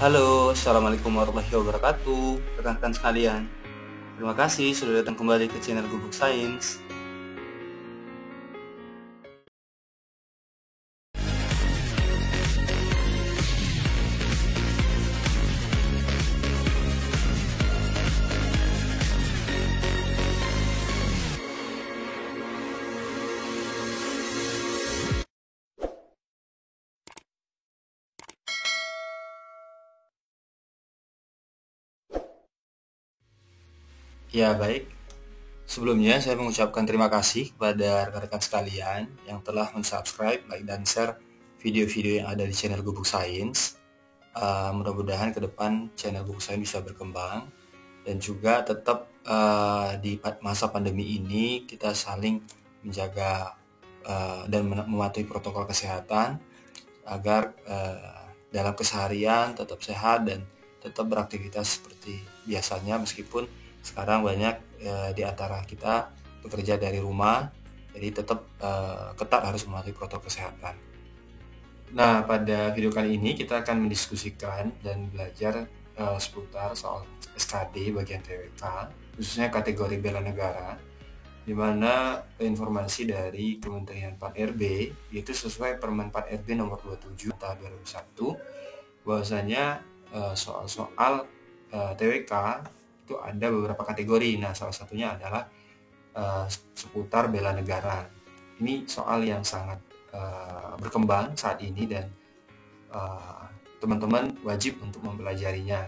Halo, Assalamualaikum warahmatullahi wabarakatuh, rekan-rekan sekalian. Terima kasih sudah datang kembali ke channel Gubuk Sains. Ya, baik. Sebelumnya saya mengucapkan terima kasih kepada rekan-rekan sekalian yang telah mensubscribe, like, dan share video-video yang ada di channel Gubuk Sains. Mudah-mudahan ke depan channel Gubuk Sains bisa berkembang dan juga tetap di masa pandemi ini kita saling menjaga dan mematuhi protokol kesehatan agar dalam keseharian tetap sehat dan tetap beraktivitas seperti biasanya, meskipun sekarang banyak di antara kita bekerja dari rumah, jadi tetap ketat harus mematuhi protokol kesehatan. Nah, pada video kali ini kita akan mendiskusikan dan belajar seputar soal SKD bagian TWK, khususnya kategori bela negara, di mana informasi dari Kementerian 4RB yaitu sesuai Permen 4RB nomor 27 tahun 2001, bahwasanya soal-soal TWK itu ada beberapa kategori. Nah, salah satunya adalah seputar bela negara. Ini soal yang sangat berkembang saat ini dan teman-teman wajib untuk mempelajarinya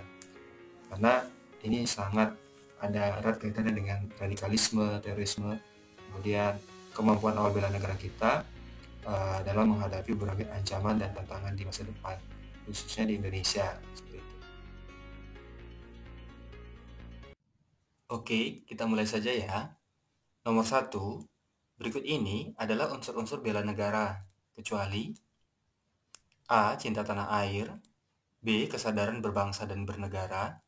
karena ini sangat ada erat kaitannya dengan radikalisme, terorisme, kemudian kemampuan awal bela negara kita dalam menghadapi berbagai ancaman dan tantangan di masa depan, khususnya di Indonesia. Seperti itu. Oke, kita mulai saja ya. Nomor 1, berikut ini adalah unsur-unsur bela negara, kecuali A. Cinta tanah air, B. Kesadaran berbangsa dan bernegara,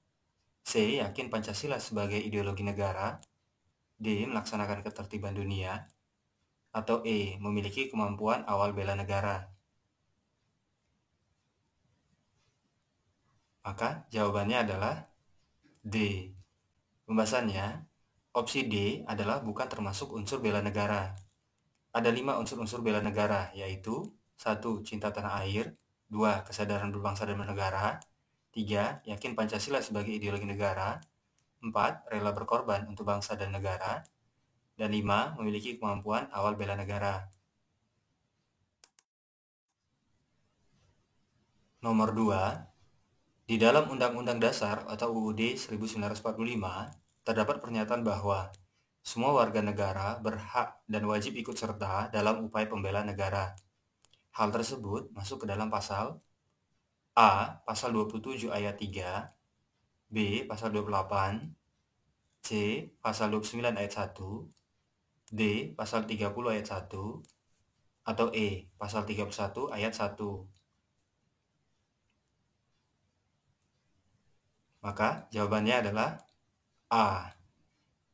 C. Yakin Pancasila sebagai ideologi negara, D. Melaksanakan ketertiban dunia, atau E. Memiliki kemampuan awal bela negara. Maka jawabannya adalah D. Pembahasannya, opsi D adalah bukan termasuk unsur bela negara. Ada 5 unsur-unsur bela negara, yaitu 1. Cinta tanah air, 2. Kesadaran berbangsa dan bernegara, 3. Yakin Pancasila sebagai ideologi negara, 4. Rela berkorban untuk bangsa dan negara, dan 5. Memiliki kemampuan awal bela negara. Nomor 2, di dalam Undang-Undang Dasar atau UUD 1945 terdapat pernyataan bahwa semua warga negara berhak dan wajib ikut serta dalam upaya pembelaan negara. Hal tersebut masuk ke dalam pasal A. Pasal 27 ayat 3, B. Pasal 28, C. Pasal 29 ayat 1, D. Pasal 30 ayat 1, atau E. Pasal 31 ayat 1. Maka jawabannya adalah A.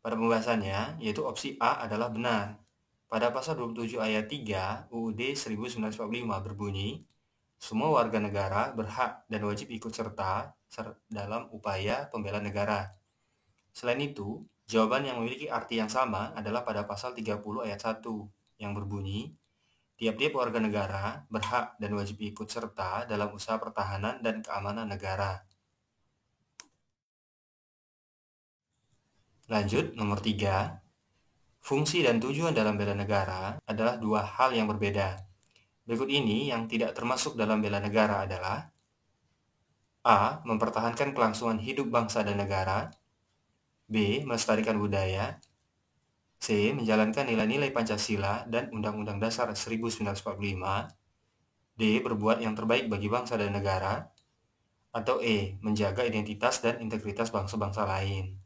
Pada pembahasannya, yaitu opsi A adalah benar. Pada pasal 27 ayat 3 UUD 1945 berbunyi, semua warga negara berhak dan wajib ikut serta dalam upaya pembelaan negara. Selain itu, jawaban yang memiliki arti yang sama adalah pada pasal 30 ayat 1 yang berbunyi, tiap-tiap warga negara berhak dan wajib ikut serta dalam usaha pertahanan dan keamanan negara. Lanjut, nomor 3. Fungsi dan tujuan dalam bela negara adalah dua hal yang berbeda. Berikut ini yang tidak termasuk dalam bela negara adalah A. Mempertahankan kelangsungan hidup bangsa dan negara, B. Melestarikan budaya, C. Menjalankan nilai-nilai Pancasila dan Undang-Undang Dasar 1945, D. Berbuat yang terbaik bagi bangsa dan negara, atau E. Menjaga identitas dan integritas bangsa-bangsa lain.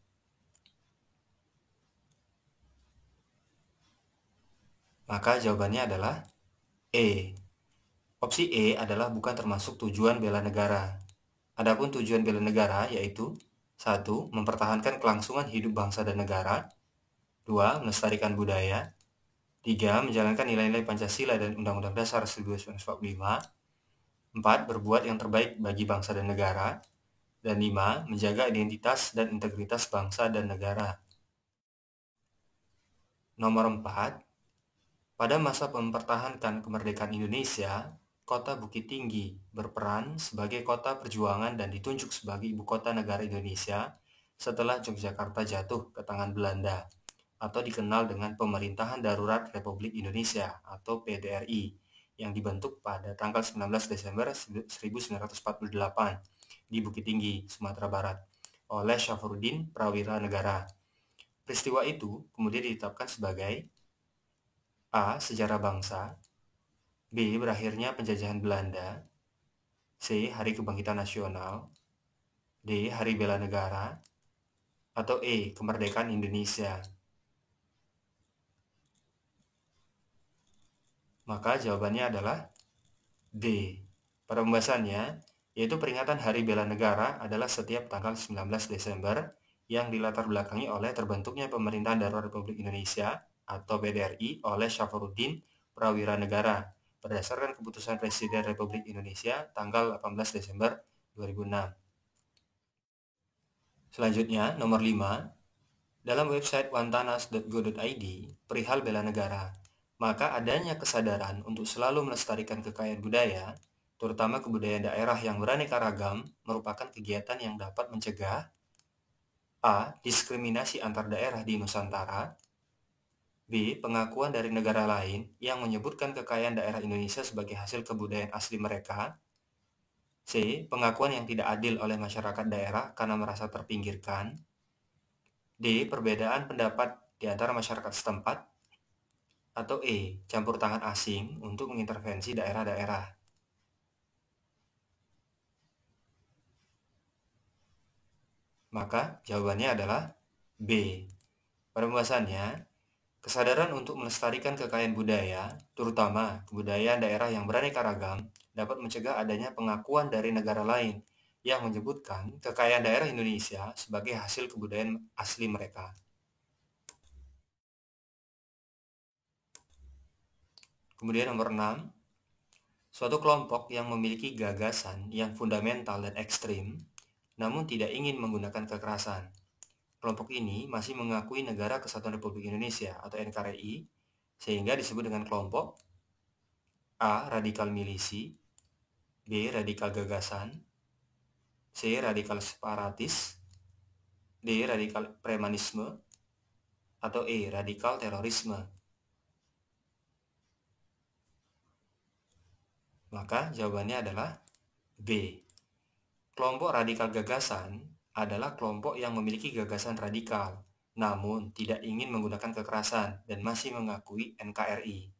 Maka jawabannya adalah E. Opsi E adalah bukan termasuk tujuan bela negara. Adapun tujuan bela negara yaitu 1. Mempertahankan kelangsungan hidup bangsa dan negara, 2. Melestarikan budaya, 3. Menjalankan nilai-nilai Pancasila dan Undang-Undang Dasar 1945, 4. Berbuat yang terbaik bagi bangsa dan negara. Dan 5. Menjaga identitas dan integritas bangsa dan negara. Nomor 4. Pada masa mempertahankan kemerdekaan Indonesia, Kota Bukit Tinggi berperan sebagai kota perjuangan dan ditunjuk sebagai ibu kota negara Indonesia setelah Yogyakarta jatuh ke tangan Belanda, atau dikenal dengan Pemerintahan Darurat Republik Indonesia atau PDRI, yang dibentuk pada tanggal 19 Desember 1948 di Bukit Tinggi, Sumatera Barat, oleh Syafruddin Prawira Negara. Peristiwa itu kemudian ditetapkan sebagai A. Sejarah bangsa, B. Berakhirnya penjajahan Belanda, C. Hari Kebangkitan Nasional, D. Hari Bela Negara, atau E. Kemerdekaan Indonesia. Maka jawabannya adalah D. Pada pembahasannya, yaitu peringatan Hari Bela Negara adalah setiap tanggal 19 Desember yang dilatar belakangi oleh terbentuknya Pemerintahan Darurat Republik Indonesia atau PDRI oleh Syafruddin Prawira Negara berdasarkan keputusan Presiden Republik Indonesia tanggal 18 Desember 2006. Selanjutnya, nomor 5. Dalam website wantanas.go.id perihal bela negara, maka adanya kesadaran untuk selalu melestarikan kekayaan budaya, terutama kebudayaan daerah yang beraneka ragam, merupakan kegiatan yang dapat mencegah A. Diskriminasi antar daerah di Nusantara, B. Pengakuan dari negara lain yang menyebutkan kekayaan daerah Indonesia sebagai hasil kebudayaan asli mereka, C. Pengakuan yang tidak adil oleh masyarakat daerah karena merasa terpinggirkan, D. Perbedaan pendapat di antara masyarakat setempat, atau E. Campur tangan asing untuk mengintervensi daerah-daerah. Maka jawabannya adalah B. Pada pembahasannya, kesadaran untuk melestarikan kekayaan budaya, terutama kebudayaan daerah yang beraneka ragam, dapat mencegah adanya pengakuan dari negara lain yang menyebutkan kekayaan daerah Indonesia sebagai hasil kebudayaan asli mereka. Kemudian nomor 6, suatu kelompok yang memiliki gagasan yang fundamental dan ekstrim, namun tidak ingin menggunakan kekerasan. Kelompok ini masih mengakui Negara Kesatuan Republik Indonesia atau NKRI, sehingga disebut dengan kelompok A. Radikal milisi, B. Radikal gagasan, C. Radikal separatis, D. Radikal premanisme, atau E. Radikal terorisme. Maka jawabannya adalah B. Kelompok radikal gagasan adalah kelompok yang memiliki gagasan radikal, namun tidak ingin menggunakan kekerasan dan masih mengakui NKRI.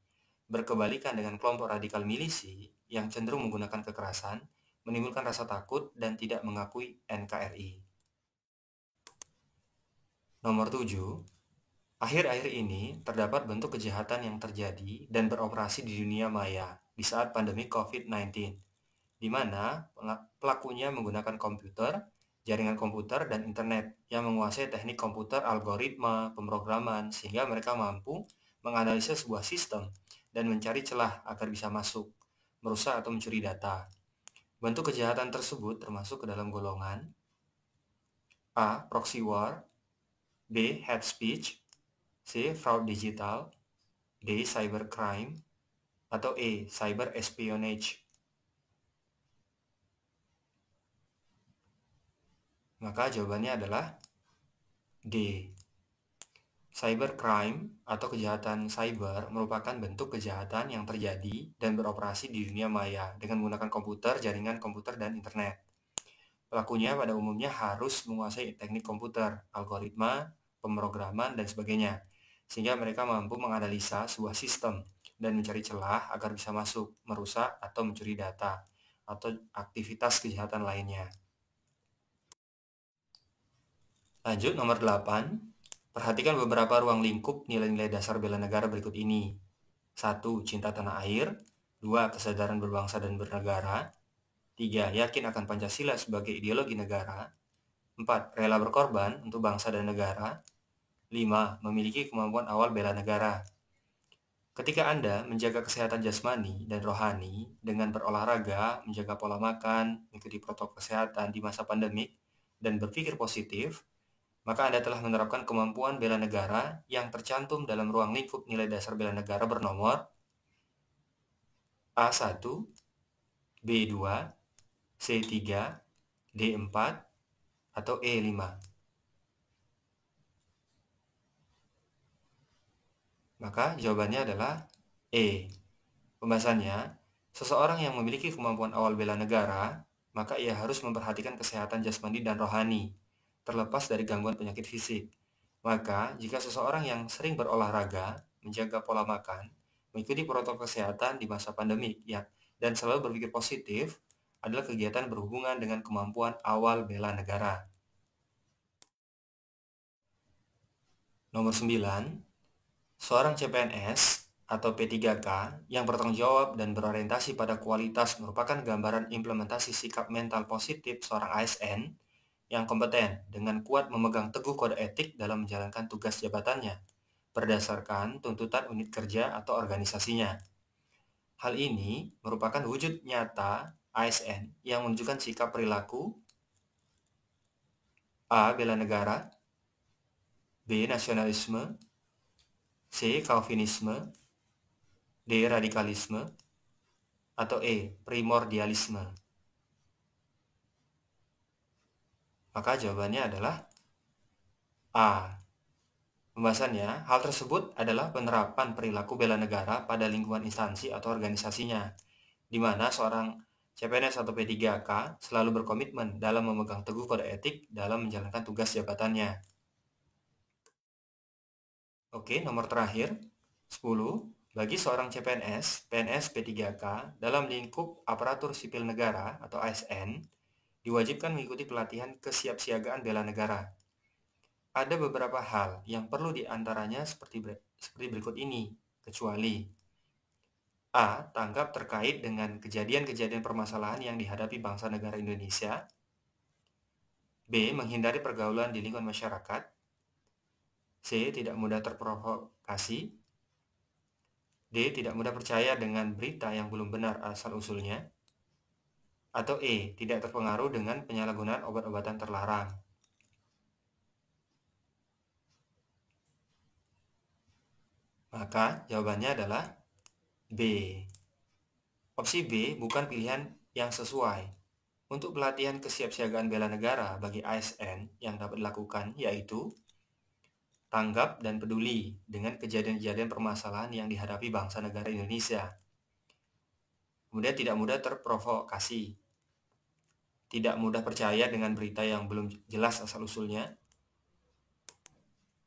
Berkebalikan dengan kelompok radikal milisi yang cenderung menggunakan kekerasan, menimbulkan rasa takut dan tidak mengakui NKRI. Nomor 7. Akhir-akhir ini terdapat bentuk kejahatan yang terjadi dan beroperasi di dunia maya di saat pandemi COVID-19, di mana pelakunya menggunakan komputer, jaringan komputer, dan internet yang menguasai teknik komputer, algoritma, pemrograman, sehingga mereka mampu menganalisa sebuah sistem dan mencari celah agar bisa masuk, merusak atau mencuri data. Bentuk kejahatan tersebut termasuk ke dalam golongan A. Proxy war, B. Hate speech, C. Fraud digital, D. Cybercrime, atau E. Cyber espionage. Maka jawabannya adalah D. Cybercrime atau kejahatan cyber merupakan bentuk kejahatan yang terjadi dan beroperasi di dunia maya dengan menggunakan komputer, jaringan komputer, dan internet. Pelakunya pada umumnya harus menguasai teknik komputer, algoritma, pemrograman, dan sebagainya, sehingga mereka mampu menganalisa sebuah sistem dan mencari celah agar bisa masuk, merusak, atau mencuri data, atau aktivitas kejahatan lainnya. Lanjut nomor 8. Perhatikan beberapa ruang lingkup nilai-nilai dasar bela negara berikut ini. 1. Cinta tanah air. 2. Kesadaran berbangsa dan bernegara. 3. Yakin akan Pancasila sebagai ideologi negara. 4. Rela berkorban untuk bangsa dan negara. 5. Memiliki kemampuan awal bela negara. Ketika Anda menjaga kesehatan jasmani dan rohani dengan berolahraga, menjaga pola makan, mengikuti protokol kesehatan di masa pandemik, dan berpikir positif, maka Anda telah menerapkan kemampuan bela negara yang tercantum dalam ruang lingkup nilai dasar bela negara bernomor A1, B2, C3, D4, atau E5. Maka jawabannya adalah E. Pembahasannya, seseorang yang memiliki kemampuan awal bela negara, maka ia harus memperhatikan kesehatan jasmani dan rohani, terlepas dari gangguan penyakit fisik. Maka, jika seseorang yang sering berolahraga, menjaga pola makan, mengikuti protokol kesehatan di masa pandemik, ya, dan selalu berpikir positif, adalah kegiatan berhubungan dengan kemampuan awal bela negara. Nomor 9, seorang CPNS atau P3K yang bertanggung jawab dan berorientasi pada kualitas merupakan gambaran implementasi sikap mental positif seorang ASN yang kompeten dengan kuat memegang teguh kode etik dalam menjalankan tugas jabatannya berdasarkan tuntutan unit kerja atau organisasinya. Hal ini merupakan wujud nyata ASN yang menunjukkan sikap perilaku A. Bela negara, B. Nasionalisme, C. Calvinisme, D. Radikalisme, atau E. Primordialisme. Maka jawabannya adalah A. Pembahasannya, hal tersebut adalah penerapan perilaku bela negara pada lingkungan instansi atau organisasinya, di mana seorang CPNS atau P3K selalu berkomitmen dalam memegang teguh kode etik dalam menjalankan tugas jabatannya. Oke, nomor terakhir, 10. Bagi seorang CPNS, PNS P3K dalam lingkup aparatur sipil negara atau ASN, diwajibkan mengikuti pelatihan kesiapsiagaan bela negara. Ada beberapa hal yang perlu diantaranya seperti berikut ini, kecuali A. Tanggap terkait dengan kejadian-kejadian permasalahan yang dihadapi bangsa negara Indonesia. B. Menghindari pergaulan di lingkungan masyarakat. C. Tidak mudah terprovokasi. D. Tidak mudah percaya dengan berita yang belum benar asal-usulnya. Atau E. Tidak terpengaruh dengan penyalahgunaan obat-obatan terlarang. Maka jawabannya adalah B. Opsi B bukan pilihan yang sesuai. Untuk pelatihan kesiapsiagaan bela negara bagi ASN yang dapat dilakukan yaitu tanggap dan peduli dengan kejadian-kejadian permasalahan yang dihadapi bangsa negara Indonesia. Kemudian tidak mudah terprovokasi. Tidak mudah percaya dengan berita yang belum jelas asal-usulnya.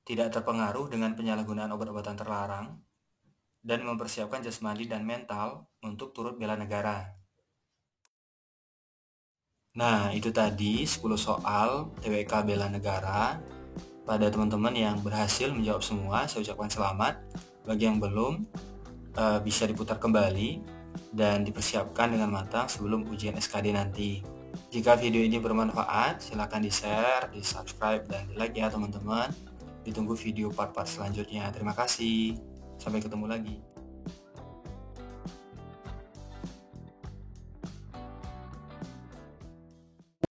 Tidak terpengaruh dengan penyalahgunaan obat-obatan terlarang. Dan mempersiapkan jasmani dan mental untuk turut bela negara. Nah, itu tadi 10 soal TWK bela negara. Pada teman-teman yang berhasil menjawab semua, saya ucapkan selamat. Bagi yang belum, bisa diputar kembali dan dipersiapkan dengan matang sebelum ujian SKD nanti. Jika video ini bermanfaat, silakan di-share, di-subscribe, dan di-like ya teman-teman. Ditunggu video part-part selanjutnya. Terima kasih. Sampai ketemu lagi.